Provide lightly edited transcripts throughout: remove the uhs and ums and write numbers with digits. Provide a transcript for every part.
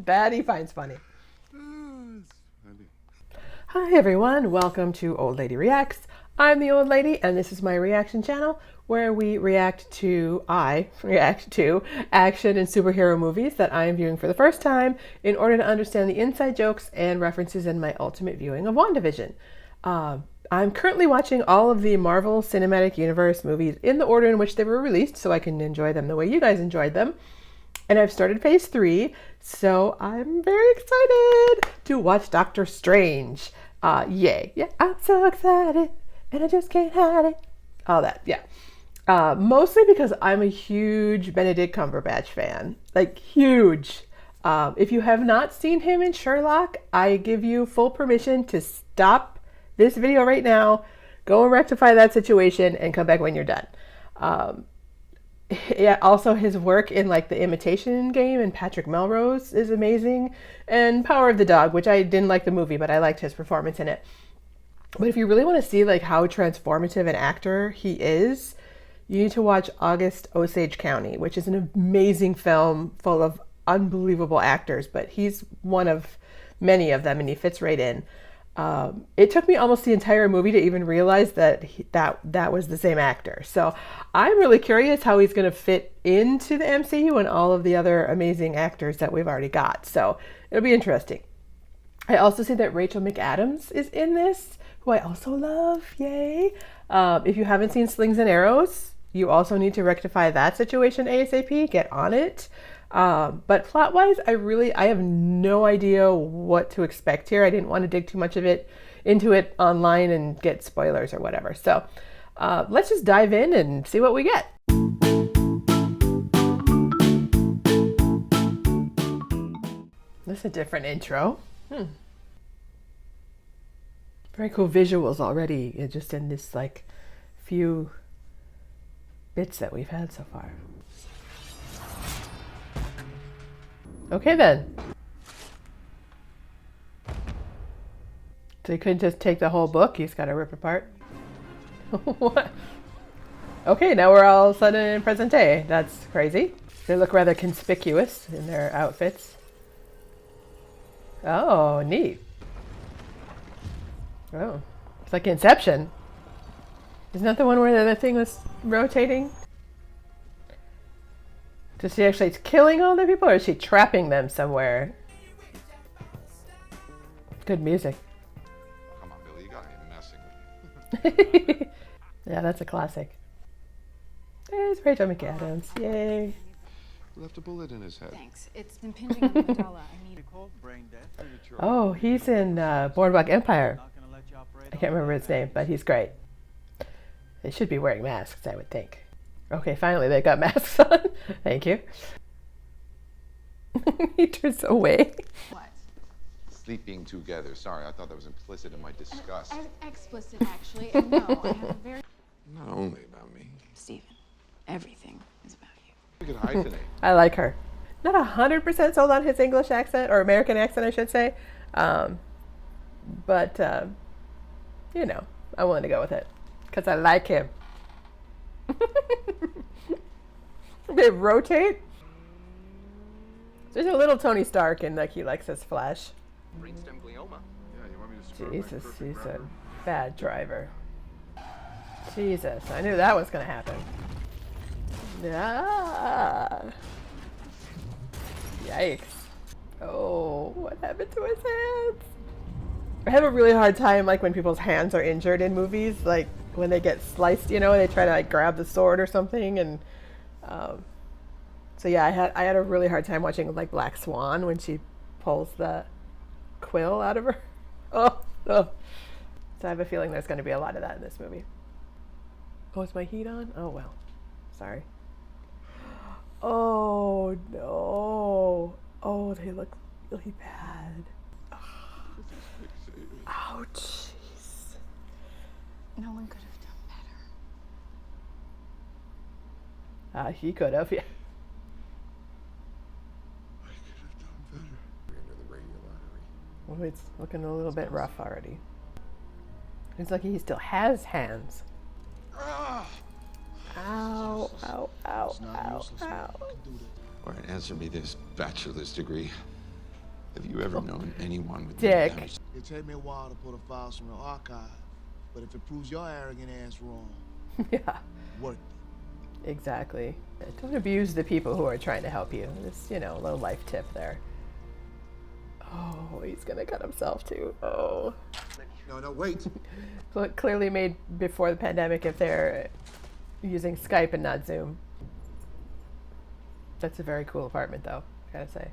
That he finds funny. It's funny. Hi everyone, welcome to Old Lady Reacts. I'm the Old Lady and this is my reaction channel where I react to action and superhero movies that I am viewing for the first time in order to understand the inside jokes and references in my ultimate viewing of WandaVision. I'm currently watching all of the Marvel Cinematic Universe movies in the order in which they were released so I can enjoy them the way you guys enjoyed them. And I've started phase 3, so I'm very excited to watch Doctor Strange. Yay. Yeah, I'm so excited, and I just can't hide it. All that, yeah. Mostly because I'm a huge Benedict Cumberbatch fan. Like, huge. If you have not seen him in Sherlock, I give you full permission to stop this video right now, go and rectify that situation, and come back when you're done. Yeah, also his work in like The Imitation Game and Patrick Melrose is amazing, and Power of the Dog, which I didn't like the movie, but I liked his performance in it. But if you really want to see like how transformative an actor he is, you need to watch August Osage County, which is an amazing film full of unbelievable actors, but he's one of many of them and he fits right in. It took me almost the entire movie to even realize that that was the same actor. So I'm really curious how he's going to fit into the MCU and all of the other amazing actors that we've already got. So it'll be interesting. I also see that Rachel McAdams is in this, who I also love. Yay! If you haven't seen Slings and Arrows, you also need to rectify that situation ASAP. Get on it. But plot-wise, I have no idea what to expect here. I didn't want to dig too much of it into it online and get spoilers or whatever. So let's just dive in and see what we get. This is a different intro. Very cool visuals already, just in this like few bits that we've had so far. Okay then. So you couldn't just take the whole book, you just gotta rip apart? What? Okay, now we're all of a sudden in present day. That's crazy. They look rather conspicuous in their outfits. Oh, neat. Oh, it's like Inception. Isn't that the one where the thing was rotating? Is she actually killing all the people, or is she trapping them somewhere? Good music. Come on, Billy, you gotta be messing with me. Yeah, that's a classic. There's Rachel McAdams. Yay. He left a bullet in his head. Thanks. It's been pinned in Mandela. I need Oh, he's in Boardwalk Empire. I can't remember his name, but he's great. They should be wearing masks, I would think. Okay, finally they got masks on. Thank you. He turns away. what? Sleeping together. Sorry, I thought that was implicit in my disgust. Explicit, actually. And no, I have a very... Not only about me. Stephen, everything is about you. We could hyphenate. I like her. Not 100% sold on his English accent, or American accent, I should say. But you know, I'm willing to go with it because I like him. They rotate. There's a little Tony Stark in like he likes his Flash. Brainstem glioma. Yeah, you want me to screw Jesus, he's a bad driver. Jesus, I knew that was gonna happen. Yeah. Yikes. Oh, what happened to his hands? I have a really hard time like when people's hands are injured in movies, like when they get sliced, you know, and they try to like grab the sword or something, and so yeah, I had a really hard time watching like Black Swan when she pulls the quill out of her. Oh. So I have a feeling there's going to be a lot of that in this movie. Oh, is my heat on? Oh well, sorry. Oh no. Oh, they look really bad. Ouch. Jeez. No one could have done better. He could have, yeah. I could have done better. Into the radio lottery. Oh, it's looking a little bit rough already. It's like he still has hands. Ah! Ow, ow, ow, ow, ow. All right, answer me this bachelor's degree. Have you ever known anyone with Dick. damage? It take me a while to pull the files from the archive, but if it proves your arrogant ass wrong, Yeah, worth it. exactly. Don't abuse the people who are trying to help you. Just, you know, a little life tip there. Oh, he's gonna cut himself too. Oh. No, wait. Look, clearly made before the pandemic if they're using Skype and not Zoom. That's a very cool apartment though, I gotta say.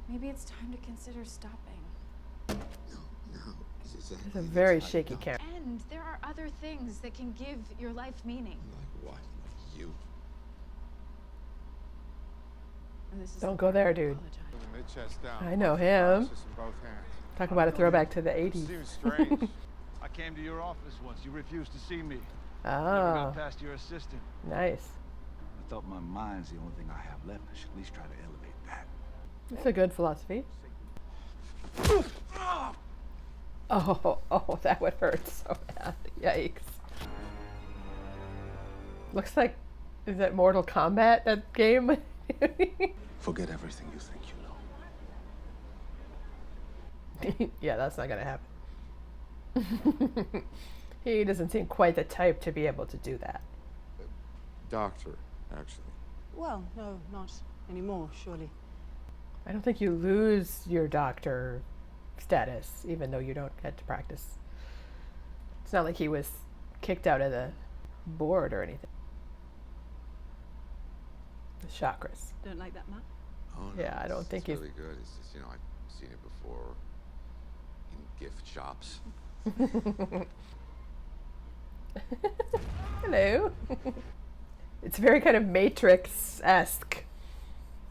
Maybe it's time to consider stopping. No. It's a very shaky camera. And there are other things that can give your life meaning. Like what? Like you? And this is Don't go there, dude. apologize. I know him. Talk about a throwback to the 80s. Seems strange. I came to your office once. You refused to see me. Never Oh, got past your assistant. nice. I thought my mind's the only thing I have left. I should at least try to elevate that. It's a good philosophy. Oh, that would hurt so bad. Yikes. Looks like, is that Mortal Kombat, that game? Forget everything you think you know. Yeah, that's not gonna happen. He doesn't seem quite the type to be able to do that. Doctor, actually. Well, no, not anymore, surely. I don't think you lose your doctor status, even though you don't get to practice. It's not like he was kicked out of the board or anything. The chakras. Don't like that much? Oh, no, Yeah, I don't think it's he's- really good. It's just, you know, I've seen it before in gift shops. Hello. It's very kind of Matrix-esque.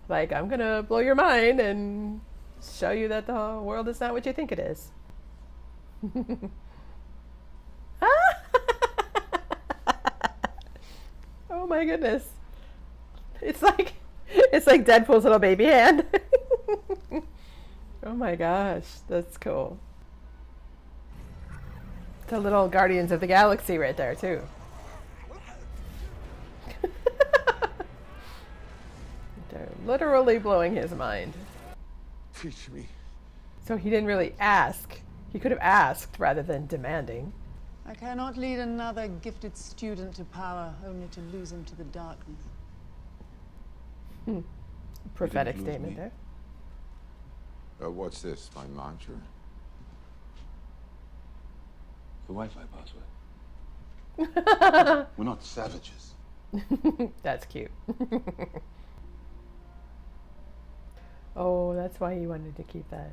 Like, I'm gonna blow your mind and show you that the world is not what you think it is. Oh my goodness. It's like Deadpool's little baby hand. Oh my gosh, that's cool. The little Guardians of the Galaxy right there too. They're literally blowing his mind. Teach me. So he didn't really ask. He could have asked rather than demanding. I cannot lead another gifted student to power, only to lose him to the darkness. Prophetic lose statement me. there. What's this? My mantra? The Wi-Fi password. We're not savages. That's cute. Oh, that's why he wanted to keep that.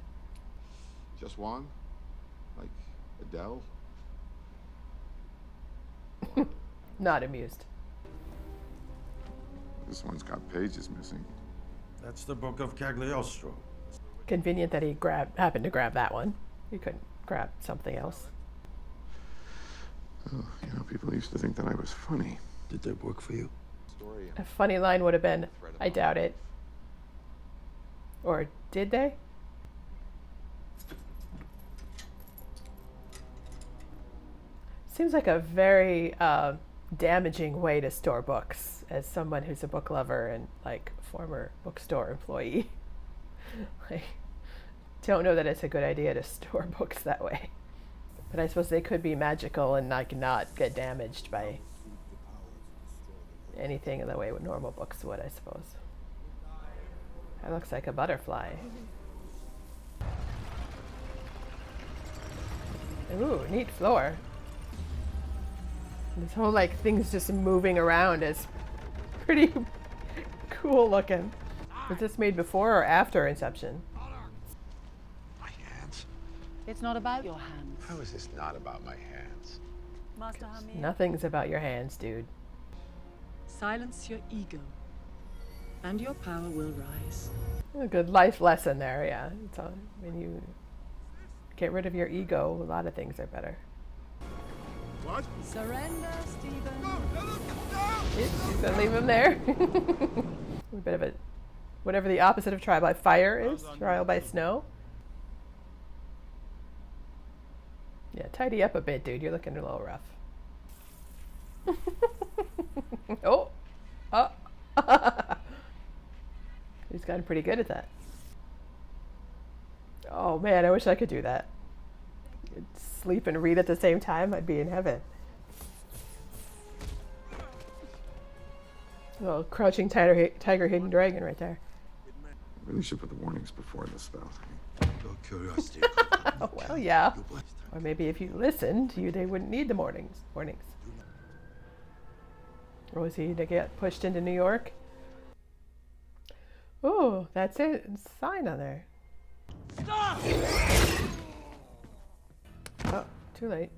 Just one? Like Adele? Not amused. This one's got pages missing. That's the Book of Cagliostro. Convenient that he happened to grab that one. He couldn't grab something else. Oh, you know, people used to think that I was funny. Did that work for you? Story. A funny line would have been, I doubt it. Or did they? Seems like a very damaging way to store books as someone who's a book lover and like former bookstore employee. I don't know that it's a good idea to store books that way. But I suppose they could be magical and like not get damaged by anything in the way normal books would, I suppose. That looks like a butterfly. Ooh, neat floor. This whole like things just moving around is pretty cool looking. Was this made before or after Inception? My hands? It's not about your hands, How is this not about my hands? Master Hamir. Nothing's about your hands, dude. Silence your ego, and your power will rise. A good life lesson there, yeah. It's all, when you get rid of your ego, a lot of things are better. What? Surrender, Stephen. He's gonna leave him there. A bit of a, whatever the opposite of trial by fire is, trial by snow. Yeah, tidy up a bit, dude. You're looking a little rough. Oh, oh. He's gotten pretty good at that. Oh man, I wish I could do that. Could sleep and read at the same time. I'd be in heaven. Well, crouching tiger, hidden dragon right there. Really should put the warnings before this, though. Your curiosity. Well, yeah. Or maybe if you listened, they wouldn't need the warnings. Or was he to get pushed into New York? Oh, that's it. Sign on there. Stop! Oh, too late.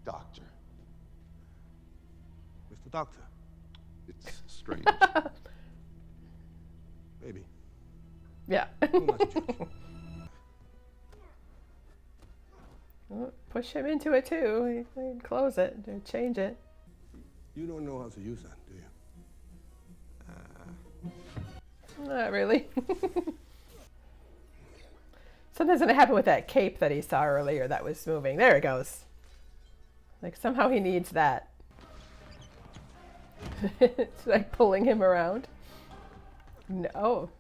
Doctor. Mr. Doctor. It's strange. Baby. Yeah. Too much. Oh, push him into it too. He can close it or change it. You don't know how to use that, do you? Not really. Something's gonna happen with that cape that he saw earlier that was moving. There it goes. Like somehow he needs that. It's like pulling him around. No.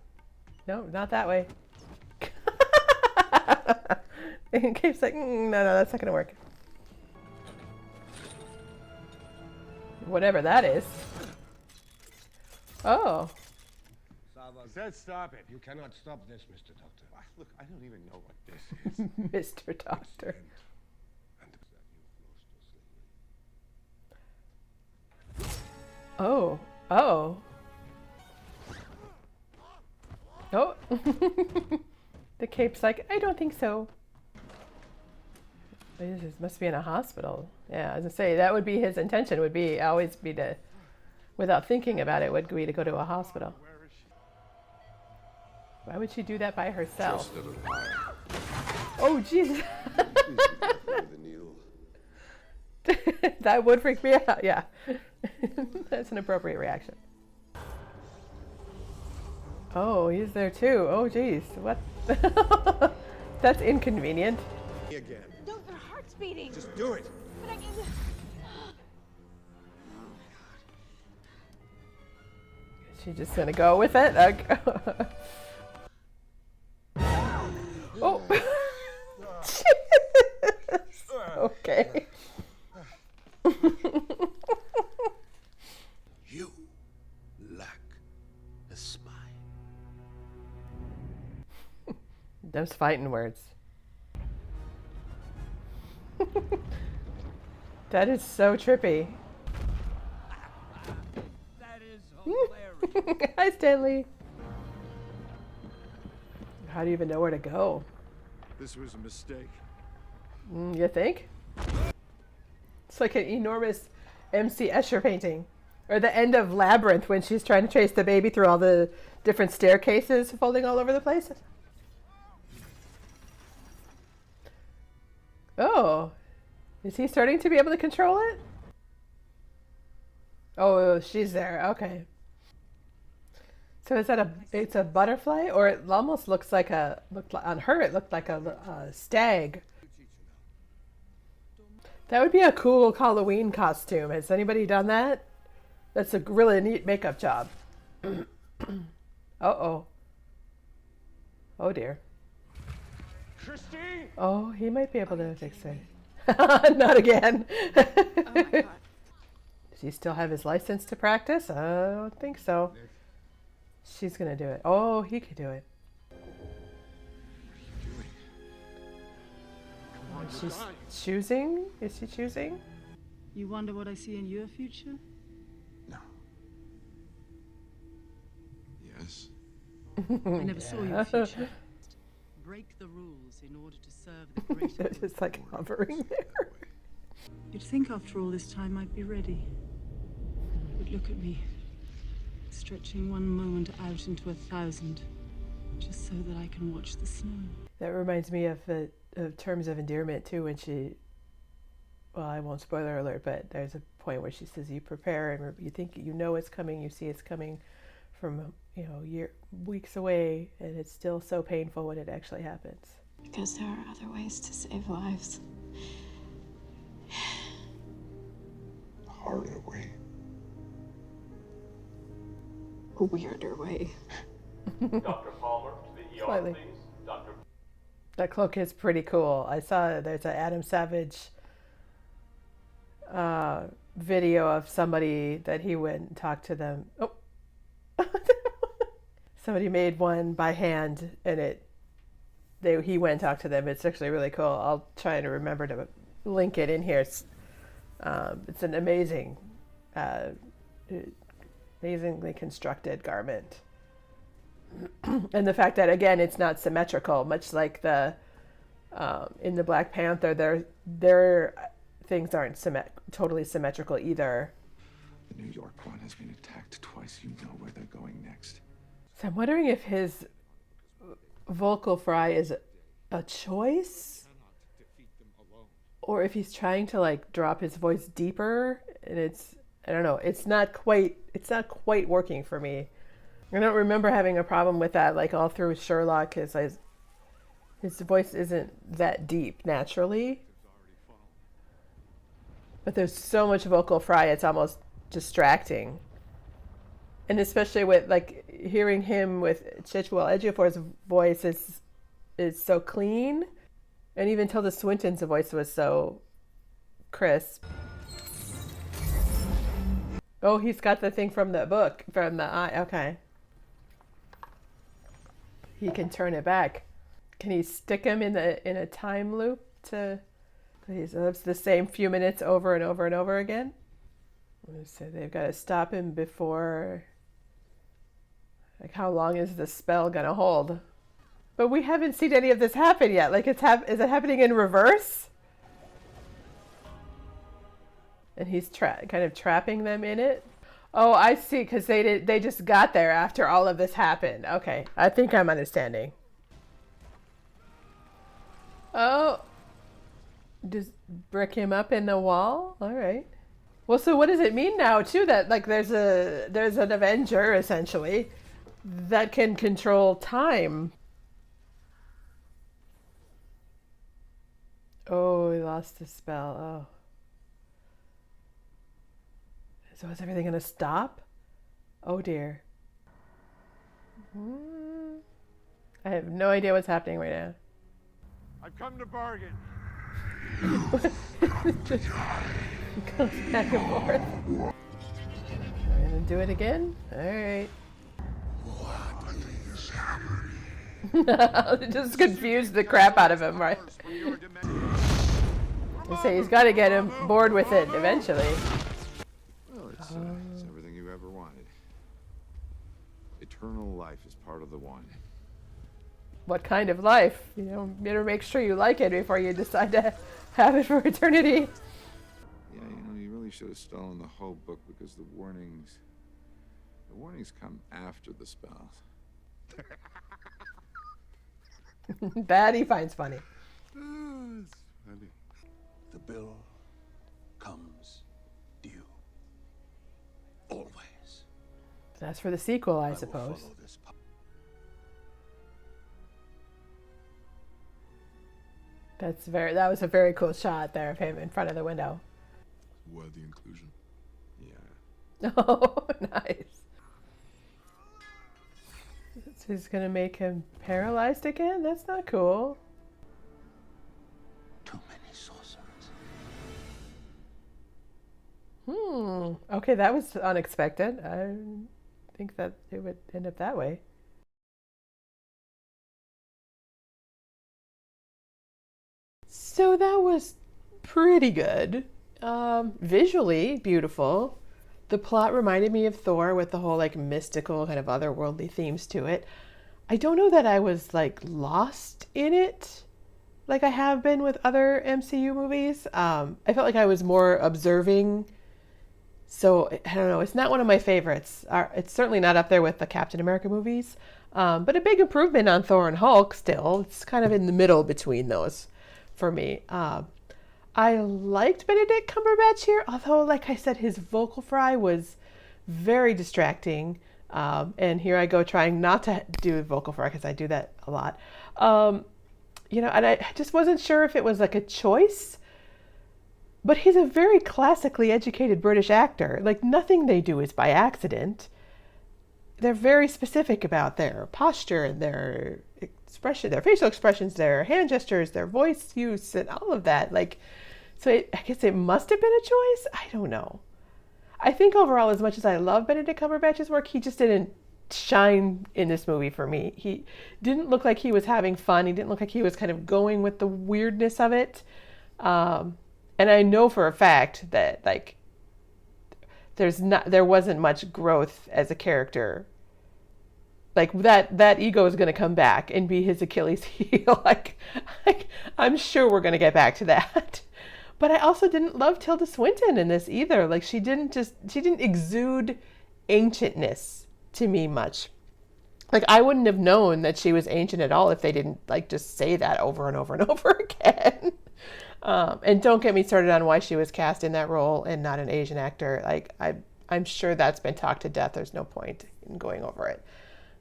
No, not that way. And Cape's like, no, that's not gonna work. Whatever that is. Oh. I said stop it. You cannot stop this, Mr. Doctor. Look, I don't even know what this is. Mr. Doctor. Oh. Oh. Oh. The Cape's like, I don't think so. This must be in a hospital. Yeah, I was gonna say, that would be his intention, would be always be to, without thinking about it, would be to go to a hospital. Why would she do that by herself? Just a little higher. Oh, Jesus. The needle. That would freak me out, yeah. That's an appropriate reaction. Oh, he's there too. Oh, geez. What? That's inconvenient. Again. No, your heart's beating. Just do it. But I can... Is she just gonna go with it? Okay. Oh. Okay. You lack a spine. Those fighting words. That is so trippy. That is hilarious. Hi, Stanley. How do you even know where to go? This was a mistake. You think? It's like an enormous MC Escher painting. Or the end of Labyrinth when she's trying to chase the baby through all the different staircases folding all over the place. Oh. Is he starting to be able to control it? Oh, she's there. Okay. So is that it's a butterfly? Or it almost looks like on her it looked like a stag. That would be a cool Halloween costume. Has anybody done that? That's a really neat makeup job. Uh-oh. Oh dear. Christine! Oh, he might be able to fix it. Not again. Oh my god. Does he still have his license to practice? I don't think so. She's gonna do it. Oh, he could do it. She's choosing? Is she choosing? You wonder what I see in your future? No. Yes. I never saw your future. Break the rules in order to serve the greater They're good. just like hovering there. You'd think after all this time I'd be ready. But look at me. Stretching one moment out into 1,000. Just so that I can watch the snow. That reminds me of Terms of Endearment too, when she, well, I won't spoiler alert, but there's a point where she says you prepare and you think you know it's coming, you see it's coming from, weeks away, and it's still so painful when it actually happens. Because there are other ways to save lives. Harder way. A weirder way. Dr. Palmer, to the ER, Slightly. please. Dr. That cloak is pretty cool. I saw there's an Adam Savage video of somebody that he went and talked to them. Oh, somebody made one by hand, and he went and talked to them. It's actually really cool. I'll try to remember to link it in here. It's an amazingly constructed garment. And the fact that, again, it's not symmetrical, much like the in the Black Panther, their things aren't totally symmetrical either. The New York one has been attacked twice. You know where they're going next. So I'm wondering if his vocal fry is a choice, or if he's trying to like drop his voice deeper, and I don't know. It's not quite working for me. I don't remember having a problem with that, like all through Sherlock. His voice isn't that deep naturally, but there's so much vocal fry, it's almost distracting. And especially with like hearing him with Chiwetel Ejiofor's voice is so clean, and even Tilda Swinton's voice was so crisp. Oh, he's got the thing from the book, from the eye. Okay. He can turn it back. Can he stick him in a time loop to? He lives the same few minutes over and over and over again. So they've got to stop him before. Like, how long is the spell gonna hold? But we haven't seen any of this happen yet. Like, is it happening in reverse? And he's kind of trapping them in it. Oh, I see, because they just got there after all of this happened. Okay, I think I'm understanding. Oh, just brick him up in the wall? All right. Well, so what does it mean now, too, that like there's an Avenger, essentially, that can control time? Oh, he lost his spell. Oh. So is everything going to stop? Oh, dear. I have no idea what's happening right now. I've come to bargain. Just goes back and forth. I'm going to do it again? All right. What is just confused the crap out of him, right? I say he's got to get him bored with it eventually. Well, it's everything you ever wanted. Eternal life is part of the one. What kind of life? You better make sure you like it before you decide to have it for eternity. Yeah, you really should have stolen the whole book, because the warnings come after the spells. That he finds funny. It's funny. The bill comes due. Always. That's for the sequel, I will suppose. follow this path. That was a very cool shot there of him in front of the window. Why the inclusion? Yeah. Oh, nice. So he's gonna make him paralyzed again? That's not cool. Too many sorcerers. Okay, that was unexpected. I didn't think that it would end up that way. So that was pretty good. Visually beautiful. The plot reminded me of Thor with the whole like mystical kind of otherworldly themes to it. I don't know that I was like lost in it like I have been with other MCU movies. I felt like I was more observing. So I don't know. It's not one of my favorites. It's certainly not up there with the Captain America movies. But a big improvement on Thor and Hulk still. It's kind of in the middle between those for me. I liked Benedict Cumberbatch here, although, like I said, his vocal fry was very distracting. And here I go trying not to do vocal fry because I do that a lot. And I just wasn't sure if it was like a choice. But he's a very classically educated British actor. Like, nothing they do is by accident. They're very specific about their posture and their expression, their facial expressions, their hand gestures, their voice use, and all of that. Like, so I guess it must have been a choice. I don't know. I think overall, as much as I love Benedict Cumberbatch's work, he just didn't shine in this movie for me. He didn't look like he was having fun. He didn't look like he was kind of going with the weirdness of it. And I know for a fact that like there wasn't much growth as a character. Like that ego is going to come back and be his Achilles heel. like I'm sure we're going to get back to that. But I also didn't love Tilda Swinton in this either. Like she didn't exude ancientness to me much. Like I wouldn't have known that she was ancient at all if they didn't like just say that over and over and over again. And don't get me started on why she was cast in that role and not an Asian actor. Like I'm sure that's been talked to death. There's no point in going over it.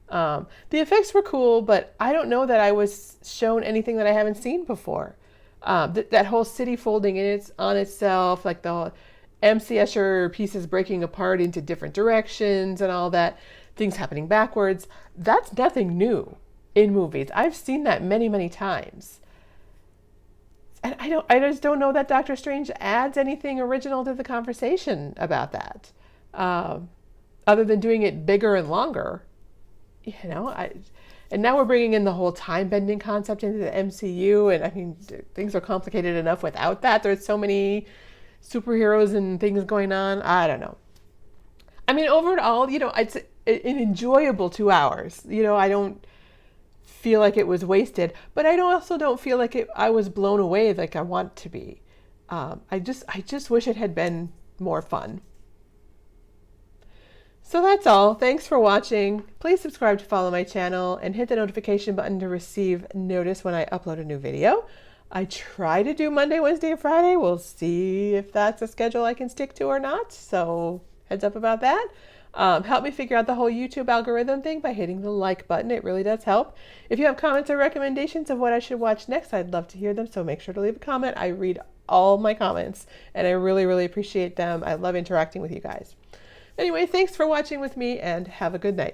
The effects were cool, but I don't know that I was shown anything that I haven't seen before. That whole city folding on itself, like the MC Escher pieces breaking apart into different directions and all that, things happening backwards. That's nothing new in movies. I've seen that many, many times. And I just don't know that Doctor Strange adds anything original to the conversation about that, other than doing it bigger and longer. You know, and now we're bringing in the whole time bending concept into the MCU, and I mean, things are complicated enough without that. There's so many superheroes and things going on. I don't know. I mean, overall, you know, it's an enjoyable 2 hours. You know, I don't feel like it was wasted, but I also don't feel like I was blown away like I want to be. I just wish it had been more fun. So that's all. Thanks for watching. Please subscribe to follow my channel and hit the notification button to receive notice when I upload a new video. I try to do Monday, Wednesday, and Friday. We'll see if that's a schedule I can stick to or not. So heads up about that. Help me figure out the whole YouTube algorithm thing by hitting the like button. It really does help. If you have comments or recommendations of what I should watch next, I'd love to hear them. So make sure to leave a comment. I read all my comments and I really, really appreciate them. I love interacting with you guys. Anyway, thanks for watching with me and have a good night.